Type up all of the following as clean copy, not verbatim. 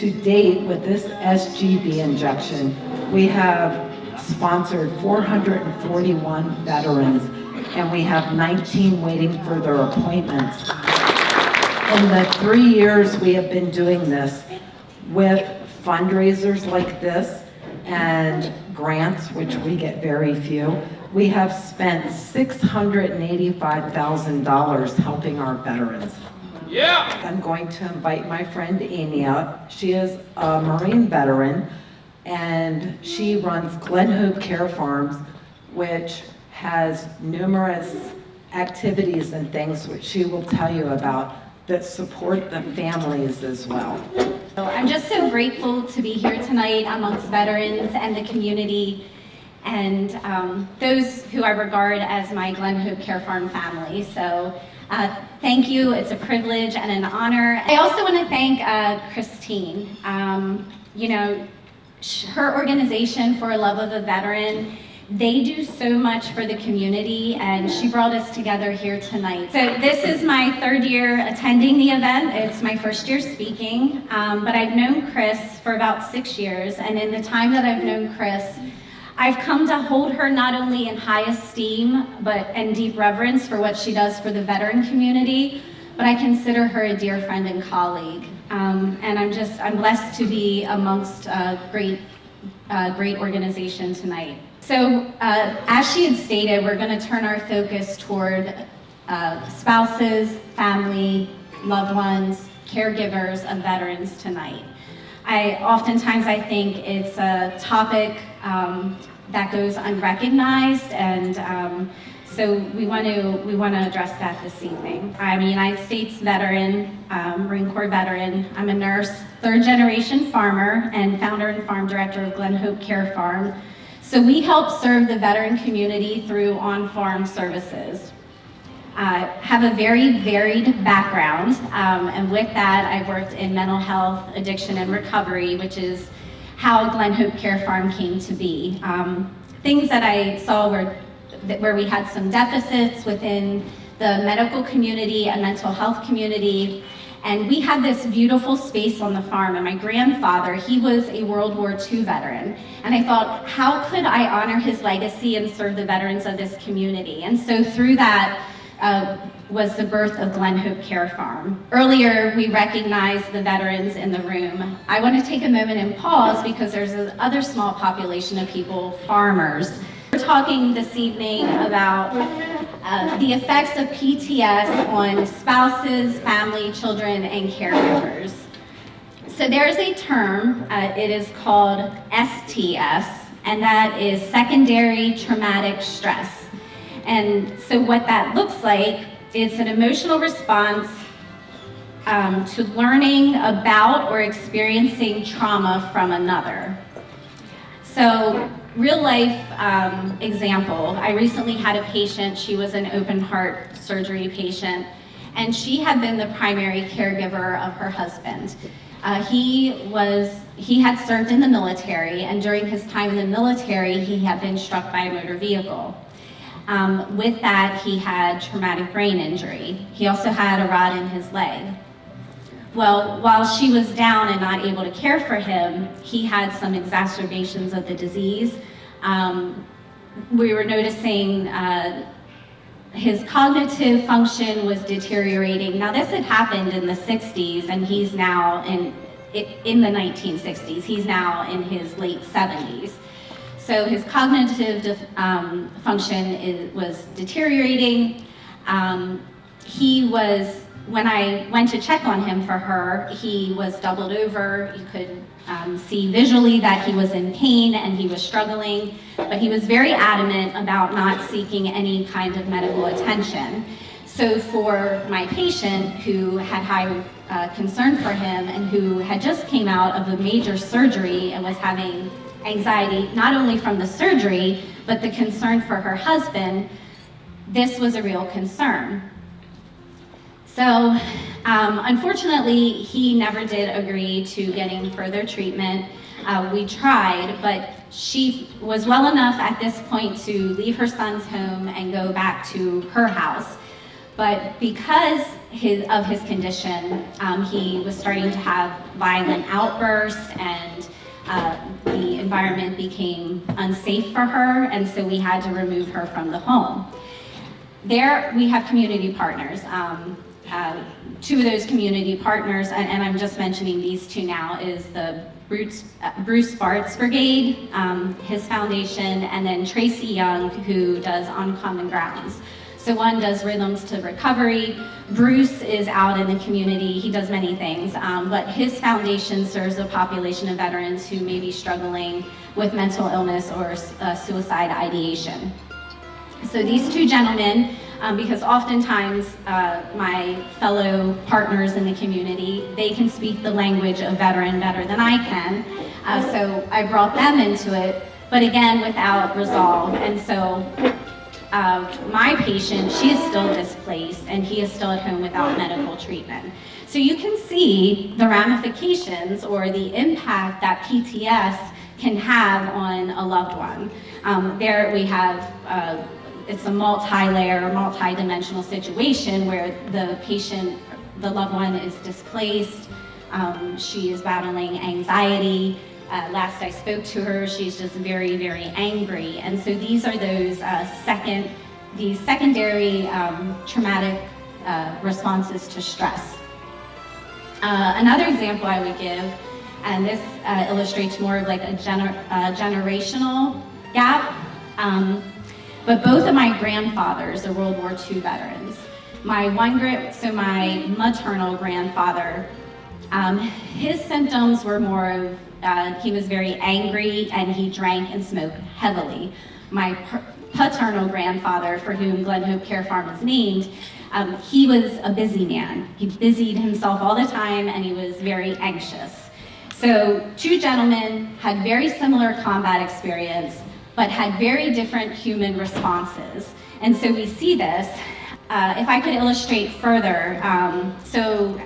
To date, with this SGB injection, we have sponsored 441 veterans, and we have 19 waiting for their appointments. In the 3 years we have been doing this, with fundraisers like this and grants, which we get very few, we have spent $685,000 helping our veterans. Yeah! I'm going to invite my friend Aimee up. She is a Marine veteran, and she runs Glen Hope Care Farms, which has numerous activities and things which she will tell you about that support the families as well. I'm just so grateful to be here tonight amongst veterans and the community and those who I regard as my Glen Hope Care Farm family. So thank you, it's a privilege and an honor. I also want to thank Christine. You know, her organization, For Love of a Veteran, they do so much for the community, and she brought us together here tonight. So this is my 3rd year attending the event. It's my 1st year speaking, but I've known Chris for about 6 years, and in the time that I've known Chris, I've come to hold her not only in high esteem and deep reverence for what she does for the veteran community, but I consider her a dear friend and colleague. And I'm blessed to be amongst a great organization tonight. So as she had stated, we're going to turn our focus toward spouses, family, loved ones, caregivers of veterans tonight. Oftentimes I think it's a topic that goes unrecognized, and so we want to address that this evening. I'm a United States veteran, Marine Corps veteran. I'm a nurse, 3rd generation farmer, and founder and farm director of Glen Hope Care Farm. So we help serve the veteran community through on-farm services. I have a very varied background, and with that, I worked in mental health, addiction, and recovery, which is how Glen Hope Care Farm came to be. Things that I saw where we had some deficits within the medical community and mental health community, and we had this beautiful space on the farm, and my grandfather, he was a World War II veteran, and I thought, how could I honor his legacy and serve the veterans of this community? And so through that was the birth of Glen Hope Care Farm. Earlier, we recognized the veterans in the room. I want to take a moment and pause because there's another small population of people, farmers. We're talking this evening about the effects of PTS on spouses, family, children, and caregivers. So there's a term, it is called STS, and that is secondary traumatic stress. And so what that looks like is an emotional response to learning about or experiencing trauma from another. So real life example, I recently had a patient, she was an open heart surgery patient, and she had been the primary caregiver of her husband. He had served in the military, and during his time in the military, he had been struck by a motor vehicle. With that, he had traumatic brain injury. He also had a rod in his leg. Well, while she was down and not able to care for him, he had some exacerbations of the disease. We were noticing his cognitive function was deteriorating. Now, this had happened in the 60s, and he's now in the 1960s. He's now in his late 70s. So his cognitive function was deteriorating. When I went to check on him for her, he was doubled over. You could see visually that he was in pain and he was struggling, but he was very adamant about not seeking any kind of medical attention. So for my patient who had high concern for him and who had just came out of a major surgery and was having anxiety, not only from the surgery, but the concern for her husband, this was a real concern. So unfortunately, he never did agree to getting further treatment. We tried, but she was well enough at this point to leave her son's home and go back to her house. But because his condition. He was starting to have violent outbursts, and the environment became unsafe for her, and so we had to remove her from the home. There, we have community partners. Two of those community partners, and I'm just mentioning these two now, is the Bruce Bartz Brigade, his foundation, and then Tracy Young, who does On Common Grounds. So one does Rhythms to Recovery. Bruce is out in the community. He does many things, but his foundation serves a population of veterans who may be struggling with mental illness or suicide ideation. So these two gentlemen, because oftentimes my fellow partners in the community, they can speak the language of veteran better than I can. So I brought them into it, but again, without resolve. And so my patient, she is still displaced, and he is still at home without medical treatment. So you can see the ramifications or the impact that PTS can have on a loved one. There we have it's a multi-layer, multi-dimensional situation where the patient, the loved one, is displaced. She is battling anxiety. Last I spoke to her, she's just very, very angry. And so these are those secondary traumatic responses to stress. Another example I would give, and this illustrates more of like a generational gap. But both of my grandfathers are World War II veterans. My maternal grandfather, his symptoms were more of, he was very angry and he drank and smoked heavily. My paternal grandfather, for whom Glen Hope Care Farm is named, he was a busy man. He busied himself all the time and he was very anxious. So two gentlemen had very similar combat experience, but had very different human responses. And so we see this. If I could illustrate further, so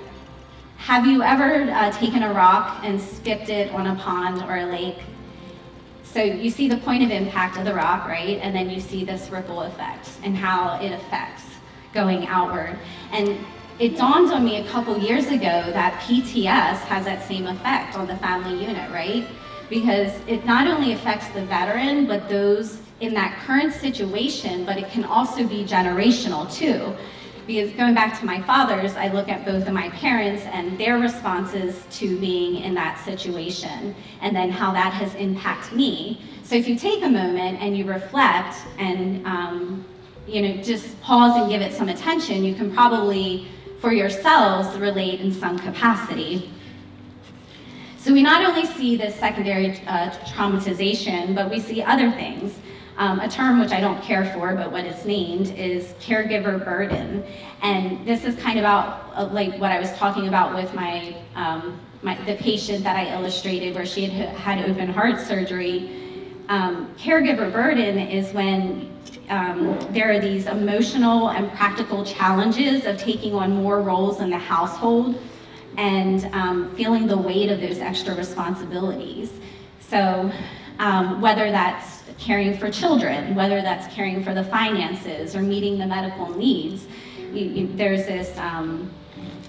have you ever taken a rock and skipped it on a pond or a lake? So you see the point of impact of the rock, right? And then you see this ripple effect and how it affects going outward. And it dawned on me a couple years ago that PTS has that same effect on the family unit, right? Because it not only affects the veteran, but those in that current situation, but it can also be generational too. Because going back to my father's, I look at both of my parents and their responses to being in that situation, and then how that has impacted me. So if you take a moment and you reflect and just pause and give it some attention, you can probably, for yourselves, relate in some capacity. So we not only see this secondary traumatization, but we see other things. A term which I don't care for, but what it's named is caregiver burden. And this is kind of about like what I was talking about with the patient that I illustrated where she had open heart surgery. Caregiver burden is when there are these emotional and practical challenges of taking on more roles in the household and feeling the weight of those extra responsibilities. So whether that's caring for children, whether that's caring for the finances or meeting the medical needs, there's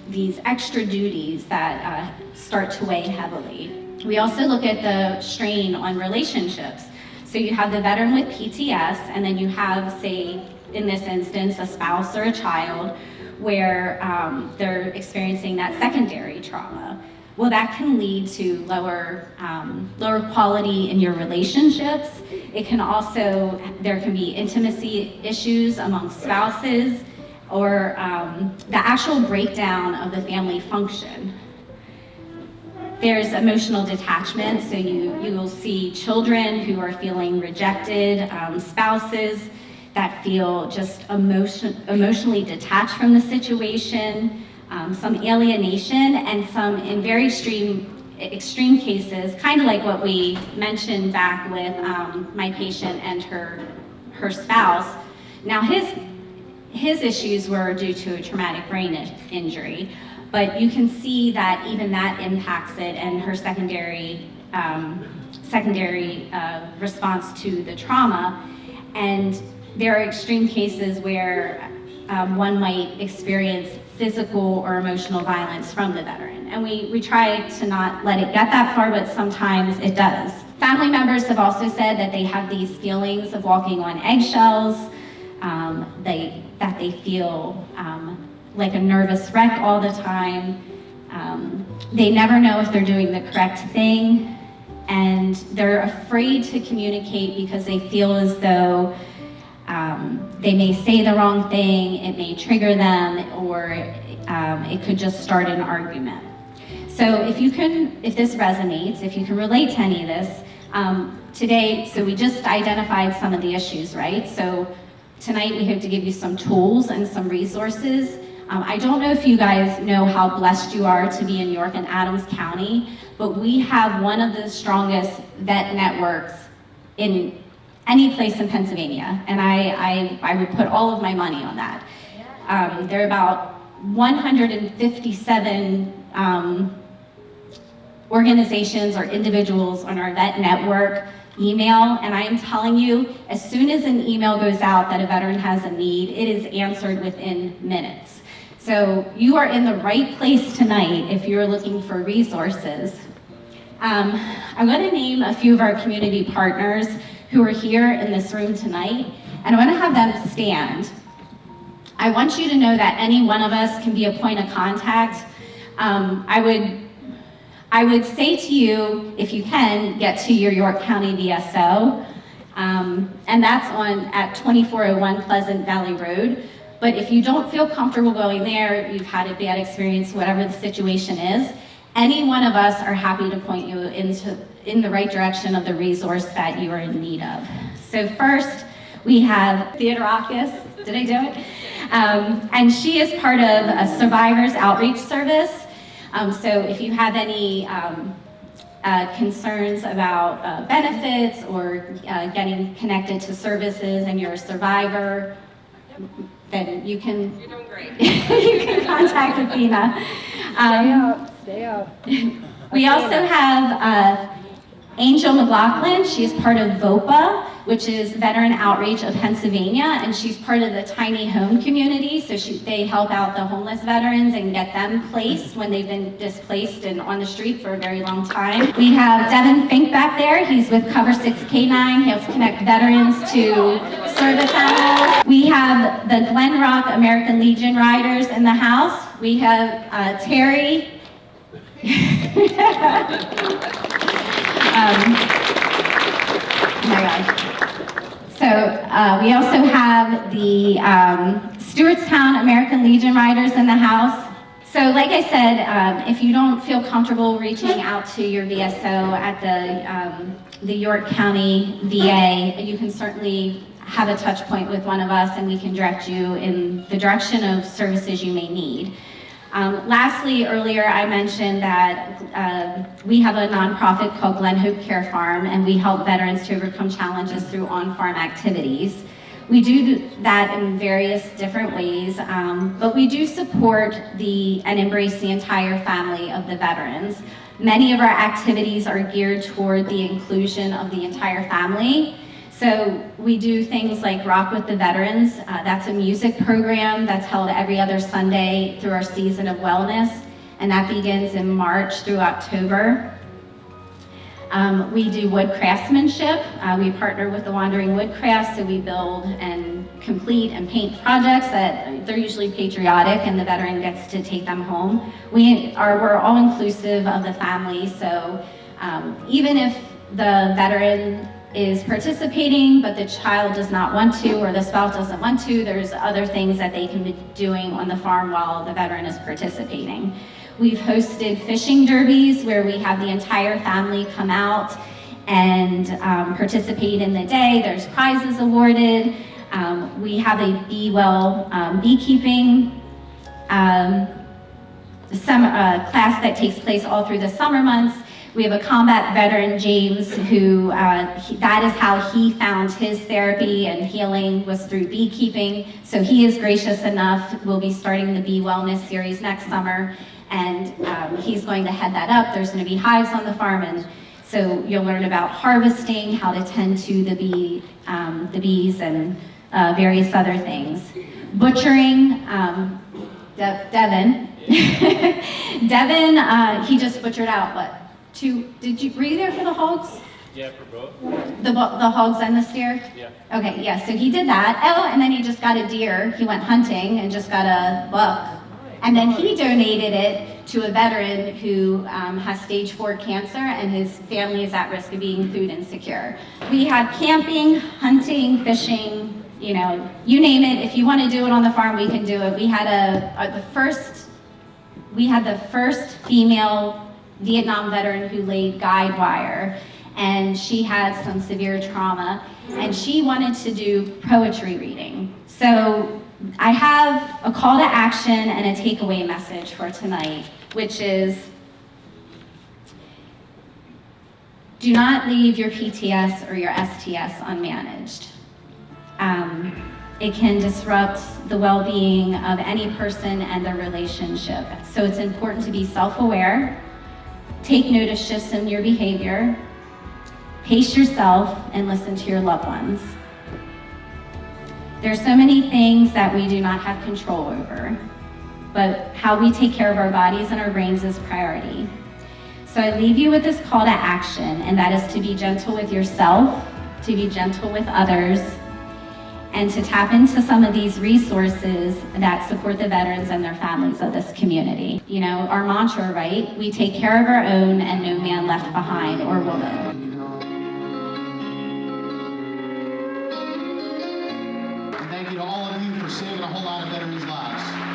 these extra duties that start to weigh heavily. We also look at the strain on relationships. So you have the veteran with PTS, and then you have, say, in this instance, a spouse or a child where they're experiencing that secondary trauma. Well, that can lead to lower quality in your relationships. It can also, there can be intimacy issues among spouses, or the actual breakdown of the family function. There's emotional detachment, so you will see children who are feeling rejected, spouses that feel just emotionally detached from the situation, some alienation, and some, in very extreme cases, kind of like what we mentioned back with my patient and her spouse. Now his issues were due to a traumatic brain injury, but you can see that even that impacts it, and her secondary response to the trauma. And there are extreme cases where one might experience physical or emotional violence from the veteran. And we try to not let it get that far, but sometimes it does. Family members have also said that they have these feelings of walking on eggshells, that they feel like a nervous wreck all the time. They never know if they're doing the correct thing, and they're afraid to communicate because they feel as though they may say the wrong thing, it may trigger them, or it could just start an argument. So if this resonates, if you can relate to any of this, today, so we just identified some of the issues, right? So tonight we hope to give you some tools and some resources. I don't know if you guys know how blessed you are to be in York and Adams County, but we have one of the strongest vet networks in any place in Pennsylvania, and I would put all of my money on that. There are about 157 organizations or individuals on our vet network email, and I am telling you, as soon as an email goes out that a veteran has a need, it is answered within minutes. So you are in the right place tonight if you're looking for resources. I'm going to name a few of our community partners who are here in this room tonight, and I want to have them stand. I want you to know that any one of us can be a point of contact. I would say to you, if you can, get to your York County VSO, and that's at 2401 Pleasant Valley Road. But if you don't feel comfortable going there, you've had a bad experience, whatever the situation is, any one of us are happy to point you in the right direction of the resource that you are in need of. So first, we have Theodorakis. Did I do it? And she is part of a Survivors Outreach Service. So if you have any concerns about benefits or getting connected to services and you're a survivor, then you can. You're doing great. You can contact Athena. Stay up. We also have Angel McLaughlin. She's part of VOPA, which is Veteran Outreach of Pennsylvania, and she's part of the tiny home community. So they help out the homeless veterans and get them placed when they've been displaced and on the street for a very long time. We have Devin Fink back there. He's with Cover 6 K9. He helps connect veterans to service animals. We have the Glen Rock American Legion Riders in the house. We have Terry. Oh my God. So we also have the Stewartstown American Legion Riders in the house. So like I said, if you don't feel comfortable reaching out to your VSO at the York County VA, you can certainly have a touch point with one of us and we can direct you in the direction of services you may need. Lastly, earlier I mentioned that we have a nonprofit called Glen Hope Care Farm, and we help veterans to overcome challenges through on-farm activities. We do that in various different ways, but we do support and embrace the entire family of the veterans. Many of our activities are geared toward the inclusion of the entire family. So we do things like Rock with the Veterans. That's a music program that's held every other Sunday through our season of wellness, and that begins in March through October. We do wood craftsmanship. We partner with the Wandering Woodcraft, so we build and complete and paint projects that they're usually patriotic and the veteran gets to take them home. We're all inclusive of the family, so even if the veteran is participating, but the child does not want to, or the spouse doesn't want to, there's other things that they can be doing on the farm while the veteran is participating. We've hosted fishing derbies where we have the entire family come out and participate in the day. There's prizes awarded. We have a Be Well beekeeping class that takes place all through the summer months. We have a combat veteran, James, who that is how he found his therapy and healing was through beekeeping. So he is gracious enough. We'll be starting the Bee Wellness series next summer, and he's going to head that up. There's going to be hives on the farm, and so you'll learn about harvesting, how to tend to the bees, and various other things. Butchering. Devin. Devin, he just butchered out what? Were you there for the hogs? Yeah, for both. The hogs and the steer? Yeah. Okay, yeah, so he did that. Oh, and then he just got a deer. He went hunting and just got a buck. And then he donated it to a veteran who has stage 4 cancer, and his family is at risk of being food insecure. We have camping, hunting, fishing, you know, you name it. If you want to do it on the farm, we can do it. We had the first female Vietnam veteran who laid guide wire, and she had some severe trauma, and she wanted to do poetry reading. So I have a call to action and a takeaway message for tonight, which is, do not leave your PTS or your STS unmanaged. It can disrupt the well-being of any person and their relationship. So it's important to be self-aware, take note of shifts in your behavior, pace yourself, and listen to your loved ones. There's so many things that we do not have control over, but how we take care of our bodies and our brains is priority. So I leave you with this call to action, and that is to be gentle with yourself, to be gentle with others, and to tap into some of these resources that support the veterans and their families of this community. You know, our mantra, right? We take care of our own and no man left behind or woman. Thank you to all of you for saving a whole lot of veterans' lives.